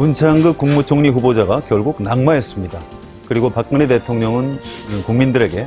문창극 국무총리 후보자가 결국 낙마했습니다. 그리고 박근혜 대통령은 국민들에게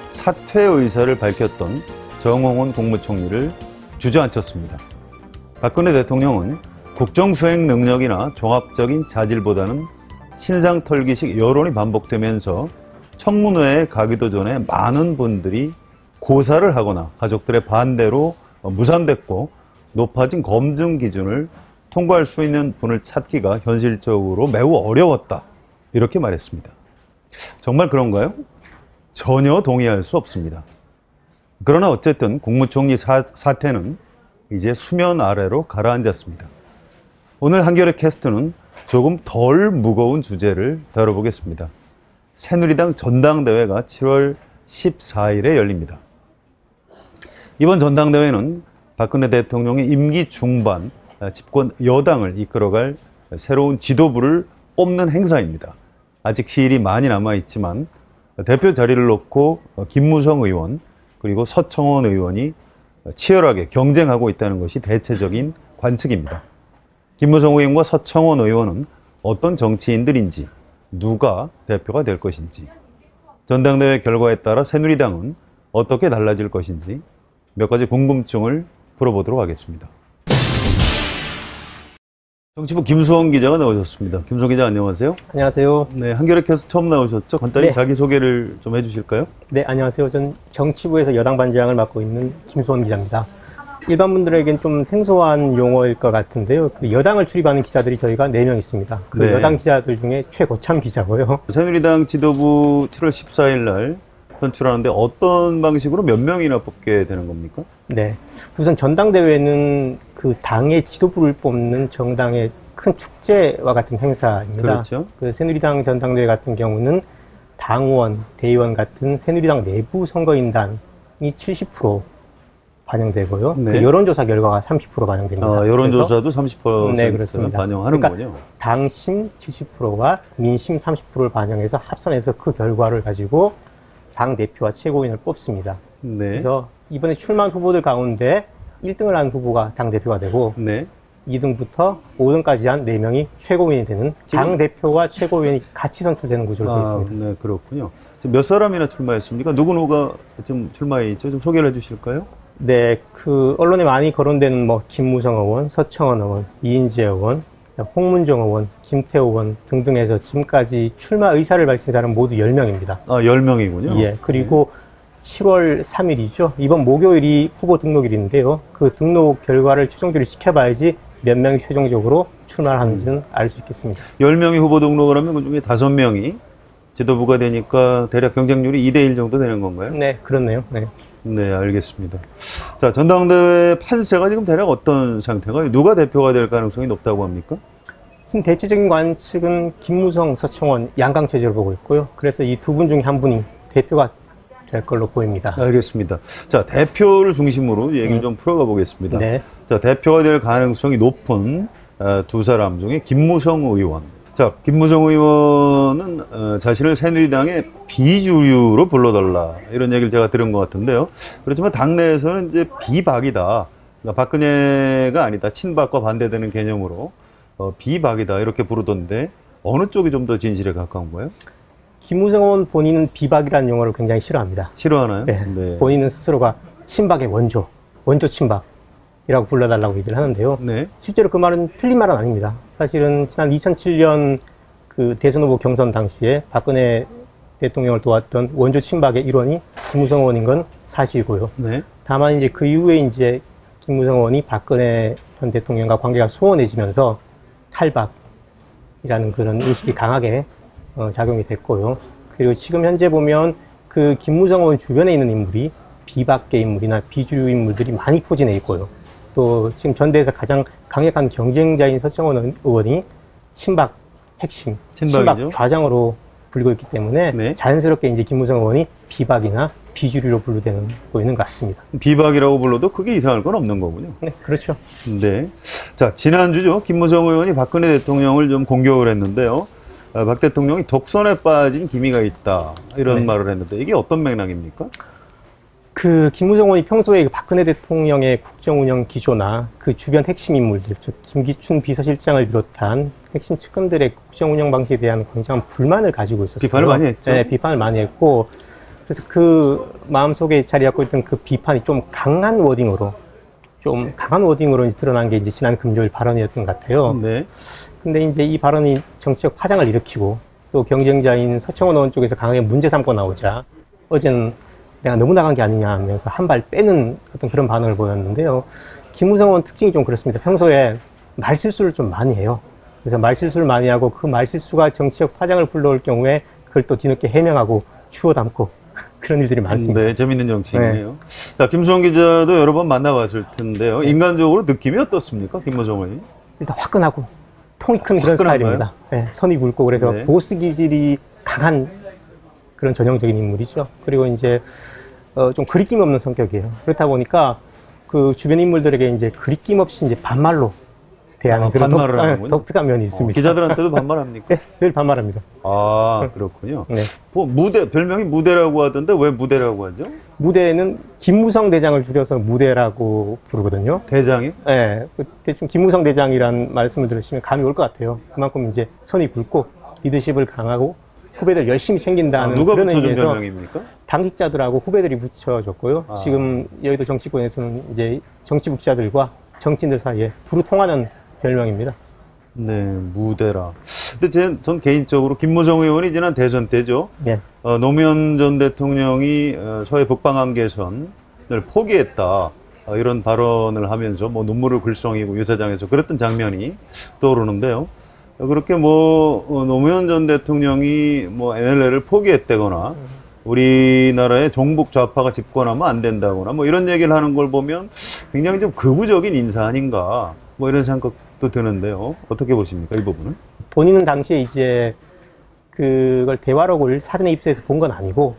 사퇴 의사를 밝혔던 정홍원 국무총리를 주저앉혔습니다. 박근혜 대통령은 국정수행 능력이나 종합적인 자질보다는 신상털기식 여론이 반복되면서 청문회에 가기도 전에 많은 분들이 고사를 하거나 가족들의 반대로 무산됐고 높아진 검증 기준을 통과할 수 있는 분을 찾기가 현실적으로 매우 어려웠다. 이렇게 말했습니다. 정말 그런가요? 전혀 동의할 수 없습니다. 그러나 어쨌든 국무총리 사태는 이제 수면 아래로 가라앉았습니다. 오늘 한겨레 캐스트는 조금 덜 무거운 주제를 다뤄보겠습니다. 새누리당 전당대회가 7월 14일에 열립니다. 이번 전당대회는 박근혜 대통령의 임기 중반 집권 여당을 이끌어갈 새로운 지도부를 뽑는 행사입니다. 아직 시일이 많이 남아있지만 대표 자리를 놓고 김무성 의원 그리고 서청원 의원이 치열하게 경쟁하고 있다는 것이 대체적인 관측입니다. 김무성 의원과 서청원 의원은 어떤 정치인들인지, 누가 대표가 될 것인지, 전당대회 결과에 따라 새누리당은 어떻게 달라질 것인지 몇 가지 궁금증을 풀어보도록 하겠습니다. 정치부 김수원 기자가 나오셨습니다. 김수원 기자 안녕하세요. 안녕하세요. 네, 한겨레 캐스트 처음 나오셨죠? 간단히 네. 자기소개를 좀 해주실까요? 네, 안녕하세요. 전 정치부에서 여당 반장을 맡고 있는 김수원 기자입니다. 일반 분들에겐 좀 생소한 용어일 것 같은데요. 그 여당을 출입하는 기자들이 저희가 4명 있습니다. 그 네. 여당 기자들 중에 최고참 기자고요. 새누리당 지도부 7월 14일 날 선출하는데 어떤 방식으로 몇 명이나 뽑게 되는 겁니까? 네. 우선 전당대회는 그 당의 지도부를 뽑는 정당의 큰 축제와 같은 행사입니다. 그렇죠. 그 새누리당 전당대회 같은 경우는 당원, 대의원 같은 새누리당 내부 선거인단이 70% 반영되고요. 네. 그 여론조사 결과가 30% 반영됩니다. 아, 여론조사도 30% 네, 그렇습니다. 반영하는군요. 그러니까 당심 70%와 민심 30%를 반영해서 합산해서 그 결과를 가지고 당 대표와 최고위원을 뽑습니다. 네. 그래서 이번에 출마한 후보들 가운데 1등을 한 후보가 당 대표가 되고 네. 2등부터 5등까지 한 4명이 최고위원이 되는 당 대표와 최고위원이 같이 선출되는 구조로 되어 있습니다. 네, 그렇군요. 지금 몇 사람이나 출마했습니까? 누구누가 좀 출마해 있죠? 좀 소개를 해주실까요? 네, 그 언론에 많이 거론되는 뭐 김무성 의원, 서청원 의원, 이인재 의원, 홍문종 의원, 김태호 의원 등등 해서 지금까지 출마 의사를 밝힌 사람 모두 10명입니다. 아, 10명이군요. 예, 그리고 7월 3일이죠. 이번 목요일이 후보 등록일인데요. 그 등록 결과를 최종적으로 지켜봐야지 몇 명이 최종적으로 출마를 하는지는 알 수 있겠습니다. 10명이 후보 등록을 하면 그 중에 5명이 지도부가 되니까 대략 경쟁률이 2대1 정도 되는 건가요? 네, 그렇네요. 네. 네, 알겠습니다. 자, 전당대회 판세가 지금 대략 어떤 상태가, 누가 대표가 될 가능성이 높다고 합니까? 지금 대체적인 관측은 김무성, 서청원 양강 체제를 보고 있고요. 그래서 이 두 분 중에 한 분이 대표가 될 걸로 보입니다. 알겠습니다. 자, 대표를 중심으로 얘기를 좀 풀어가 보겠습니다. 네. 자, 대표가 될 가능성이 높은 두 사람 중에 김무성 의원. 자, 김무성 의원은 자신을 새누리당의 비주류로 불러달라 이런 얘기를 제가 들은 것 같은데요. 그렇지만 당내에서는 이제 비박이다. 그러니까 박근혜가 아니다. 친박과 반대되는 개념으로 비박이다 이렇게 부르던데 어느 쪽이 좀 더 진실에 가까운 거예요? 김무성 의원 본인은 비박이라는 용어를 굉장히 싫어합니다. 싫어하나요? 네. 네. 본인은 스스로가 친박의 원조 친박이라고 불러달라고 얘기를 하는데요. 네. 실제로 그 말은 틀린 말은 아닙니다. 사실은 지난 2007년 그 대선 후보 경선 당시에 박근혜 대통령을 도왔던 원조 친박의 일원이 김무성 의원인 건 사실이고요. 네. 다만 이제 그 이후에 이제 김무성 의원이 박근혜 전 대통령과 관계가 소원해지면서 탈박이라는 그런 인식이 강하게 작용이 됐고요. 그리고 지금 현재 보면 그 김무성 의원 주변에 있는 인물이 비박계 인물이나 비주류 인물들이 많이 포진해 있고요. 또 지금 전대에서 가장 강력한 경쟁자인 서청원 의원이 친박 핵심, 친박이죠. 친박 좌장으로 불리고 있기 때문에 네. 자연스럽게 이제 김무성 의원이 비박이나 비주류로 분류되고 있는 것 같습니다. 비박이라고 불러도 크게 이상할 건 없는 거군요. 네, 그렇죠. 네. 자, 지난주죠. 김무성 의원이 박근혜 대통령을 좀 공격을 했는데요. 박 대통령이 독선에 빠진 기미가 있다. 이런 네. 말을 했는데 이게 어떤 맥락입니까? 그 김무성 의원이 평소에 박근혜 대통령의 국정운영 기조나 그 주변 핵심 인물들, 즉 김기춘 비서실장을 비롯한 핵심 측근들의 국정운영 방식에 대한 굉장한 불만을 가지고 있었어요. 비판을 많이 했죠. 네, 비판을 많이 했고, 그래서 그 마음속에 자리 잡고 있던 그 비판이 좀 강한 워딩으로 이제 드러난 게 이제 지난 금요일 발언이었던 것 같아요. 네. 근데 이제 이 발언이 정치적 파장을 일으키고 또 경쟁자인 서청원 의원 쪽에서 강하게 문제 삼고 나오자 어제는 내가 너무 나간 게 아니냐 하면서 한 발 빼는 어떤 그런 반응을 보였는데요. 김무성 의원 특징이 좀 그렇습니다. 평소에 말실수를 좀 많이 해요. 그래서 말실수를 많이 하고 그 말실수가 정치적 파장을 불러올 경우에 그걸 또 뒤늦게 해명하고 추워 담고 그런 일들이 많습니다. 네, 재밌는 정치인이에요. 자, 김수홍 기자도 여러 번 만나봤을 텐데요. 인간적으로 느낌이 어떻습니까, 김무성 의원이? 일단 화끈하고 통이 큰 그런 화끈한가요? 스타일입니다. 네, 선이 굵고 그래서 네. 보스 기질이 강한 그런 전형적인 인물이죠. 그리고 이제 좀 그리낌 없는 성격이에요. 그렇다 보니까 그 주변 인물들에게 이제 그리낌 없이 이제 반말로 대하는 그런 반말을 하는군요. 독특한 면이 있습니다. 기자들한테도 반말합니까? 네, 늘 반말합니다. 아, 그렇군요. 네. 뭐 별명이 무대라고 하던데 왜 무대라고 하죠? 무대는 김무성 대장을 줄여서 무대라고 부르거든요. 대장이? 네, 대충 김무성 대장이란 말씀을 들으시면 감이 올 것 같아요. 그만큼 이제 선이 굵고 리더십을 강하고 후배들 열심히 챙긴다는 누가 그런 붙여준 의미에서 별명입니까? 당직자들하고 후배들이 붙여줬고요. 아. 지금 여의도 정치권에서는 이제 정치부 기자들과 정치인들 사이에 두루 통하는 별명입니다. 네, 무대라. 근데 전 개인적으로 김무성 의원이 지난 대선 때죠. 네. 노무현 전 대통령이 서해 북방한 개선을 포기했다. 이런 발언을 하면서 뭐 눈물을 글썽이고 유사장에서 그랬던 장면이 떠오르는데요. 그렇게 노무현 전 대통령이 NLL을 포기했다거나 우리나라의 종북 좌파가 집권하면 안 된다거나 이런 얘기를 하는 걸 보면 굉장히 좀 극우적인 인사 아닌가 이런 생각도 드는데요. 어떻게 보십니까, 이 부분은? 본인은 당시에 이제 그걸 대화록을 사전에 입수해서 본 건 아니고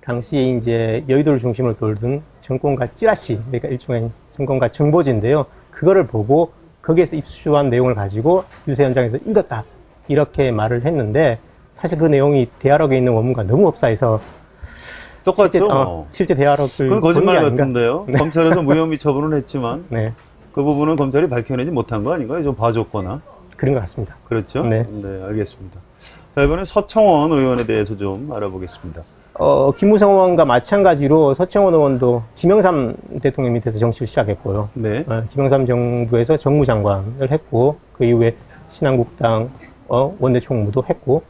당시에 이제 여의도를 중심으로 돌던 정권가 찌라시, 그러니까 일종의 정권가 정보지인데요. 그거를 보고 거기에서 입수한 내용을 가지고 유세 현장에서 읽었다 이렇게 말을 했는데 사실 그 내용이 대화록에 있는 원문과 너무 흡사해서 똑같죠. 실제 대화록을 그건 본 게 거짓말 아닌가? 같은데요. 네. 검찰에서 무혐의 처분을 했지만 네, 그 부분은 검찰이 밝혀내지 못한 거 아닌가요? 좀 봐줬거나. 그런 것 같습니다. 그렇죠? 네. 네, 알겠습니다. 자, 이번에 서청원 의원에 대해서 좀 알아보겠습니다. 김무성 의원과 마찬가지로 서청원 의원도 김영삼 대통령 밑에서 정치를 시작했고요. 네. 김영삼 정부에서 정무장관을 했고 그 이후에 신한국당 원내총무도 했고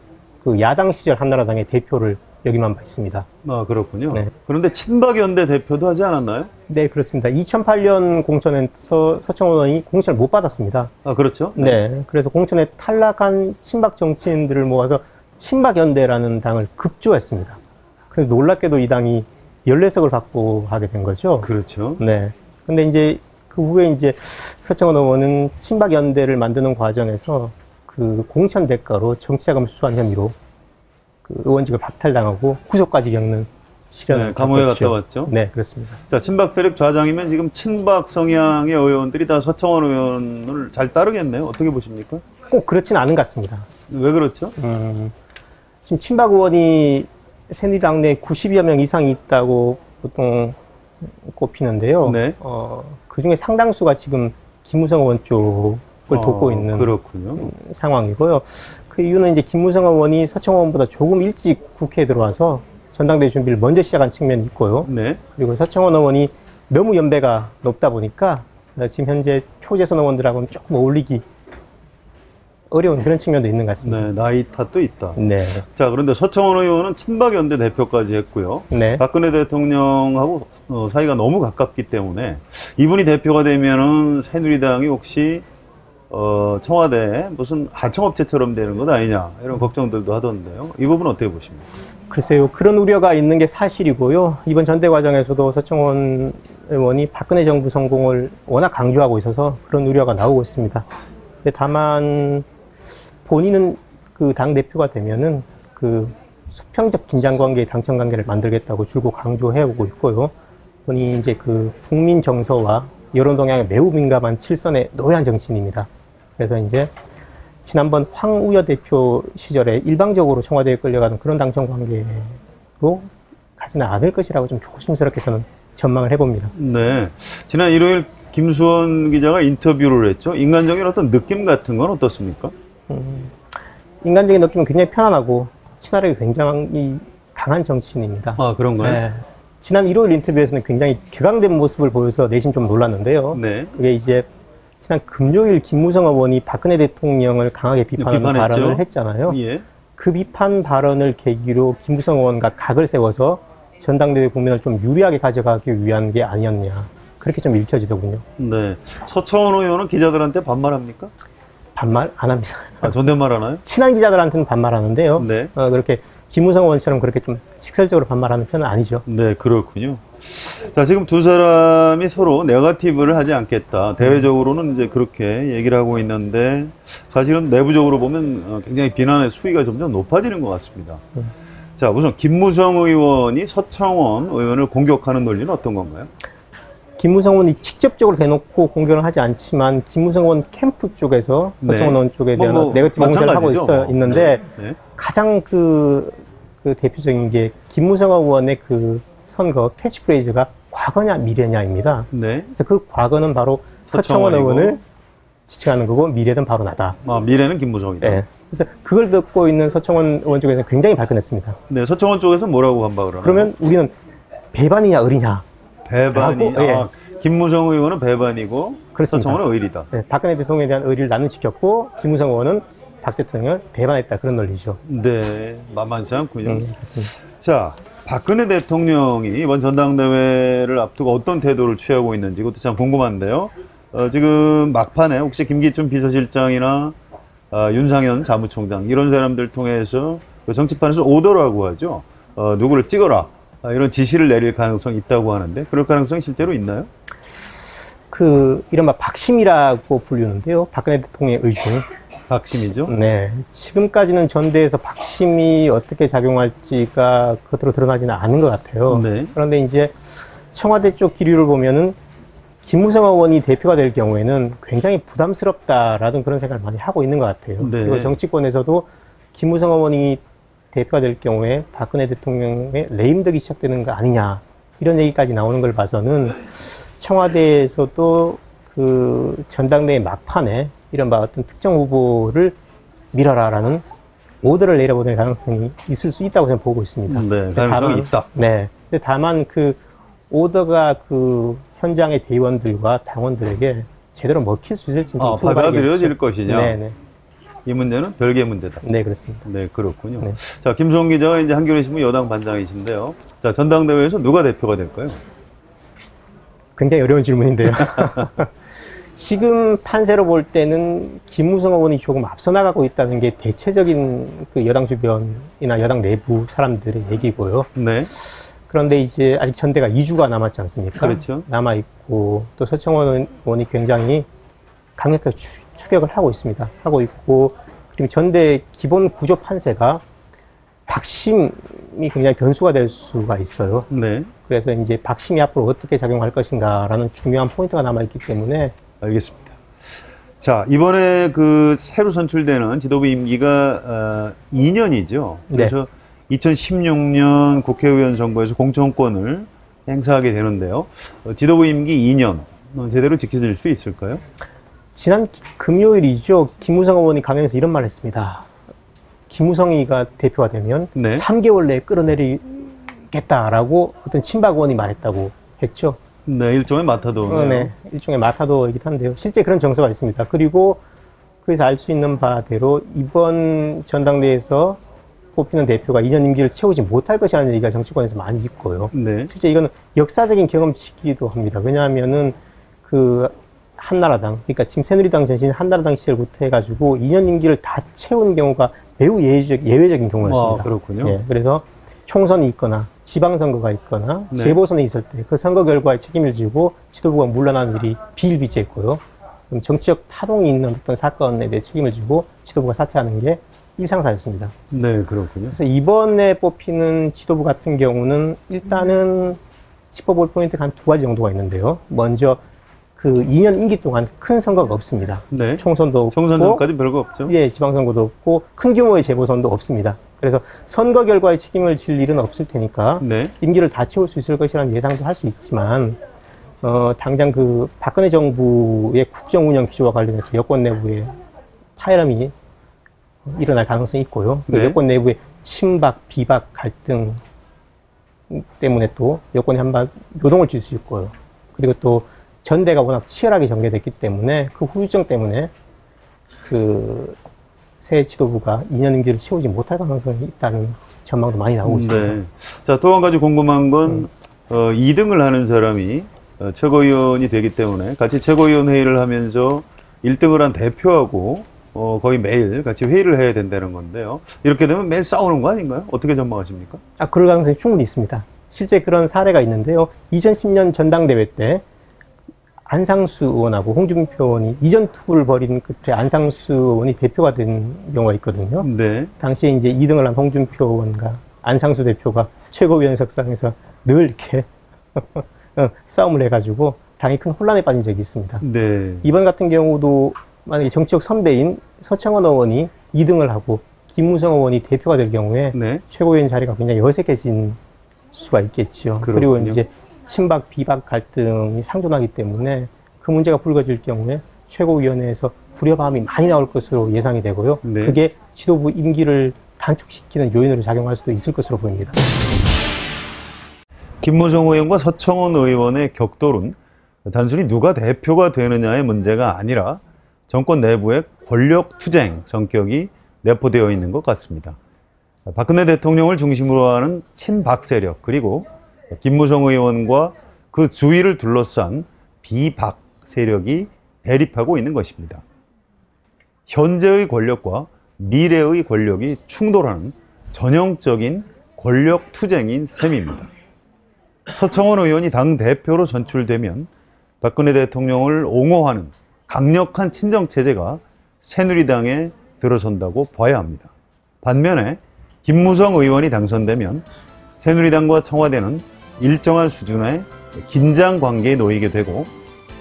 그 야당 시절 한나라당의 대표를 역임한 바 있습니다. 아, 그렇군요. 네. 그런데 친박연대 대표도 하지 않았나요? 네, 그렇습니다. 2008년 공천에서 서청원 의원이 공천을 못 받았습니다. 아, 그렇죠. 네, 그래서 공천에 탈락한 친박 정치인들을 모아서 친박연대라는 당을 급조했습니다. 그래서 놀랍게도 이 당이 14석을 확보하게 된 거죠. 그렇죠. 네. 근데 이제 그 후에 이제 서청원 의원은 친박연대를 만드는 과정에서 그 공천 대가로 정치자금을 수수한 혐의로 그 의원직을 박탈당하고 구속까지 겪는 시련을 감옥에 겪었죠. 갔다 왔죠. 네, 그렇습니다. 자, 친박 세력 좌장이면 지금 친박 성향의 의원들이 다 서청원 의원을 잘 따르겠네요. 어떻게 보십니까? 꼭 그렇진 않은 것 같습니다. 왜 그렇죠? 지금 친박 의원이 새누리당 내 90여 명 이상이 있다고 보통 꼽히는데요. 네. 그 중에 상당수가 지금 김무성 의원 쪽을 돕고 있는 그렇군요. 상황이고요. 그 이유는 이제 김무성 의원이 서청원 의원보다 조금 일찍 국회에 들어와서 전당대회 준비를 먼저 시작한 측면이 있고요. 네. 그리고 서청원 의원이 너무 연배가 높다 보니까 지금 현재 초재선 의원들하고는 조금 어울리기 어려운 그런 측면도 있는 것 같습니다. 네, 나이 탓도 있다. 네. 자, 그런데 서청원 의원은 친박연대 대표까지 했고요. 네. 박근혜 대통령하고 사이가 너무 가깝기 때문에 이분이 대표가 되면은 새누리당이 혹시 청와대 무슨 하청업체처럼 되는 것 아니냐 이런 걱정들도 하던데요. 이 부분 어떻게 보십니까? 글쎄요, 그런 우려가 있는 게 사실이고요. 이번 전대 과정에서도 서청원 의원이 박근혜 정부 성공을 워낙 강조하고 있어서 그런 우려가 나오고 있습니다. 근데 다만 본인은 그 당 대표가 되면은 그 수평적 긴장 관계의 당청 관계를 만들겠다고 줄곧 강조해 오고 있고요. 본인이 이제 그 국민 정서와 여론 동향에 매우 민감한 칠선의 노회한 정치인입니다. 그래서 이제 지난번 황우여 대표 시절에 일방적으로 청와대에 끌려가는 그런 당청 관계로 가지는 않을 것이라고 좀 조심스럽게 저는 전망을 해봅니다. 네. 지난 일요일 김수원 기자가 인터뷰를 했죠. 인간적인 어떤 느낌 같은 건 어떻습니까? 인간적인 느낌은 굉장히 편안하고 친화력이 굉장히 강한 정치인입니다. 아, 그런가요? 네. 지난 일요일 인터뷰에서는 굉장히 격앙된 모습을 보여서 내심 좀 놀랐는데요. 네. 그게 이제 지난 금요일 김무성 의원이 박근혜 대통령을 강하게 비판하는 비판했죠. 발언을 했잖아요. 예. 그 비판 발언을 계기로 김무성 의원과 각을 세워서 전당대회 국면을 좀 유리하게 가져가기 위한 게 아니었냐. 그렇게 좀 읽혀지더군요. 네. 서청원 의원은 기자들한테 반말합니까? 반말 안 합니다. 아, 존댓말 하나요? 친한 기자들한테는 반말하는데요. 네. 그렇게 김무성 의원처럼 그렇게 좀 직설적으로 반말하는 편은 아니죠. 네, 그렇군요. 자, 지금 두 사람이 서로 네거티브를 하지 않겠다. 대외적으로는 이제 그렇게 얘기를 하고 있는데, 사실은 내부적으로 보면 굉장히 비난의 수위가 점점 높아지는 것 같습니다. 자, 우선 김무성 의원이 서청원 의원을 공격하는 논리는 어떤 건가요? 김무성 의원이 직접적으로 대놓고 공격을 하지 않지만 김무성 의원 캠프 쪽에서 네. 서청원 의원 쪽에 대한 뭐 네거티브 공세를 하고 마찬가지죠. 있는데 네. 가장 그 대표적인 게 김무성 의원의 그 선거 캐치프레이즈가 과거냐 미래냐입니다. 네. 그래서 그 과거는 바로 서청원 서청원이고. 의원을 지칭하는 거고 미래는 바로 나다. 아, 미래는 김무성이다. 네. 그래서 그걸 듣고 있는 서청원 의원 쪽에서는 굉장히 발끈했습니다. 네, 서청원 쪽에서 뭐라고 반박을 하나요? 그러면 우리는 배반이냐 의리냐. 배반이, 라고, 예. 아, 김무성 의원은 배반이고, 그렇습니다. 서청원은 의리다. 네, 박근혜 대통령에 대한 의리를 나는 지켰고 김무성 의원은 박 대통령을 배반했다. 그런 논리죠. 네, 만만치 않군요. 그렇습니다. 자, 박근혜 대통령이 이번 전당대회를 앞두고 어떤 태도를 취하고 있는지 그것도 참 궁금한데요. 지금 막판에 혹시 김기춘 비서실장이나 윤상현 사무총장 이런 사람들 통해서 그 정치판에서 오더라고 하죠. 누구를 찍어라. 이런 지시를 내릴 가능성이 있다고 하는데 그럴 가능성이 실제로 있나요? 그 이른바 박심이라고 불리는데요. 박근혜 대통령의 의중. 박심이죠. 네. 지금까지는 전대에서 박심이 어떻게 작용할지가 겉으로 드러나지는 않은 것 같아요. 네. 그런데 이제 청와대 쪽 기류를 보면은 김무성 의원이 대표가 될 경우에는 굉장히 부담스럽다라는 그런 생각을 많이 하고 있는 것 같아요. 네. 그리고 정치권에서도 김무성 의원이 대표가 될 경우에 박근혜 대통령의 레임덕이 시작되는 거 아니냐 이런 얘기까지 나오는 걸 봐서는 청와대에서도 그 전당대회 막판에 이른바 어떤 특정 후보를 밀어라라는 오더를 내려보낼 가능성이 있을 수 있다고 저는 보고 있습니다. 네, 가능성이 있다. 네. 근데 다만 그 오더가 그 현장의 대의원들과 당원들에게 제대로 먹힐 수 있을지 좀 받아들여질 것이냐. 네네. 이 문제는 별개의 문제다. 네, 그렇습니다. 네, 그렇군요. 네. 자, 김수홍 기자가 이제 한겨레 신문 여당 반장이신데요. 자, 전당대회에서 누가 대표가 될까요? 굉장히 어려운 질문인데요. 지금 판세로 볼 때는 김무성 의원이 조금 앞서 나가고 있다는 게 대체적인 그 여당 주변이나 여당 내부 사람들의 얘기고요. 네. 그런데 이제 아직 전대가 2주가 남았지 않습니까? 그렇죠. 남아있고, 또 서청원 의원이 굉장히 강력하게 추격을 하고 있습니다. 하고 있고, 그리고 전대 기본 구조 판세가 박심이 굉장히 변수가 될 수가 있어요. 네. 그래서 이제 박심이 앞으로 어떻게 작용할 것인가라는 중요한 포인트가 남아있기 때문에 알겠습니다. 자, 이번에 그 새로 선출되는 지도부 임기가 2년이죠. 그래서 2016년 국회의원 선거에서 공천권을 행사하게 되는데요. 지도부 임기 2년 제대로 지켜질 수 있을까요? 지난 금요일이죠. 김무성 의원이 강연에서 이런 말을 했습니다. 김무성이가 대표가 되면 네. 3개월 내에 끌어내리겠다라고 어떤 친박 의원이 말했다고 했죠. 네, 일종의 마타도. 네, 일종의 마타도이긴 한데요. 실제 그런 정서가 있습니다. 그리고 그래서 알 수 있는 바대로 이번 전당대회에서 뽑히는 대표가 2년 임기를 채우지 못할 것이라는 얘기가 정치권에서 많이 있고요. 네. 실제 이거는 역사적인 경험치기도 합니다. 왜냐하면은 그 한나라당, 그러니까 지금 새누리당 전신 한나라당 시절부터 해가지고 2년 임기를 다 채운 경우가 매우 예외적인 경우였습니다. 아, 그렇군요. 예, 그래서 총선이 있거나 지방선거가 있거나 네. 재보선이 있을 때 그 선거 결과에 책임을 지고 지도부가 물러나는 일이 비일비재했고요. 그럼 정치적 파동이 있는 어떤 사건에 대해 책임을 지고 지도부가 사퇴하는 게 일상사였습니다. 네, 그렇군요. 그래서 이번에 뽑히는 지도부 같은 경우는 일단은 짚어볼 포인트가 한 두 가지 정도가 있는데요. 먼저 그 2년 임기 동안 큰 선거가 없습니다. 네. 총선도 없고, 총선전까지 별거 없죠. 예, 지방선거도 없고 큰 규모의 재보선도 없습니다. 그래서 선거 결과에 책임을 질 일은 없을 테니까 네. 임기를 다 채울 수 있을 것이라는 예상도 할 수 있지만 당장 그 박근혜 정부의 국정 운영 기조와 관련해서 여권 내부에 파열음이 일어날 가능성이 있고요. 그 네. 여권 내부의 친박, 비박 갈등 때문에 또 여권이 한번 요동을 칠 수 있고요. 그리고 또 전대가 워낙 치열하게 전개됐기 때문에 그 후유증 때문에 그 새 지도부가 2년 임기를 채우지 못할 가능성이 있다는 전망도 많이 나오고 있습니다. 네. 자, 또 한 가지 궁금한 건 2등을 하는 사람이 최고위원이 되기 때문에 같이 최고위원 회의를 하면서 1등을 한 대표하고 거의 매일 같이 회의를 해야 된다는 건데요. 이렇게 되면 매일 싸우는 거 아닌가요? 어떻게 전망하십니까? 그럴 가능성이 충분히 있습니다. 실제 그런 사례가 있는데요. 2010년 전당대회 때 안상수 의원하고 홍준표 의원이 이전 투구를 벌인 끝에 안상수 의원이 대표가 된 경우가 있거든요. 네. 당시에 이제 2등을 한 홍준표 의원과 안상수 대표가 최고위원석상에서 늘 이렇게 싸움을 해가지고 당이 큰 혼란에 빠진 적이 있습니다. 네. 이번 같은 경우도 만약에 정치적 선배인 서청원 의원이 2등을 하고 김무성 의원이 대표가 될 경우에 네. 최고위원 자리가 굉장히 어색해진 수가 있겠죠. 그리고 그렇군요. 이제 친박, 비박 갈등이 상존하기 때문에 그 문제가 불거질 경우에 최고위원회에서 불협화음이 많이 나올 것으로 예상이 되고요. 네. 그게 지도부 임기를 단축시키는 요인으로 작용할 수도 있을 것으로 보입니다. 김무성 의원과 서청원 의원의 격돌은 단순히 누가 대표가 되느냐의 문제가 아니라 정권 내부의 권력 투쟁 성격이 내포되어 있는 것 같습니다. 박근혜 대통령을 중심으로 하는 친박 세력, 그리고 김무성 의원과 그 주위를 둘러싼 비박 세력이 대립하고 있는 것입니다. 현재의 권력과 미래의 권력이 충돌하는 전형적인 권력 투쟁인 셈입니다. 서청원 의원이 당대표로 선출되면 박근혜 대통령을 옹호하는 강력한 친정체제가 새누리당에 들어선다고 봐야 합니다. 반면에 김무성 의원이 당선되면 새누리당과 청와대는 일정한 수준의 긴장 관계에 놓이게 되고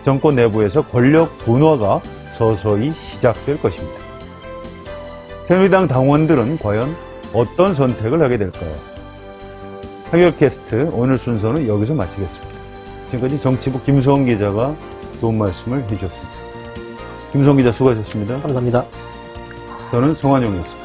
정권 내부에서 권력 분화가 서서히 시작될 것입니다. 새누리당 당원들은 과연 어떤 선택을 하게 될까요? 한결캐스트 오늘 순서는 여기서 마치겠습니다. 지금까지 정치부 김수원 기자가 좋은 말씀을 해주셨습니다. 김수원 기자 수고하셨습니다. 감사합니다. 저는 송환용이었습니다.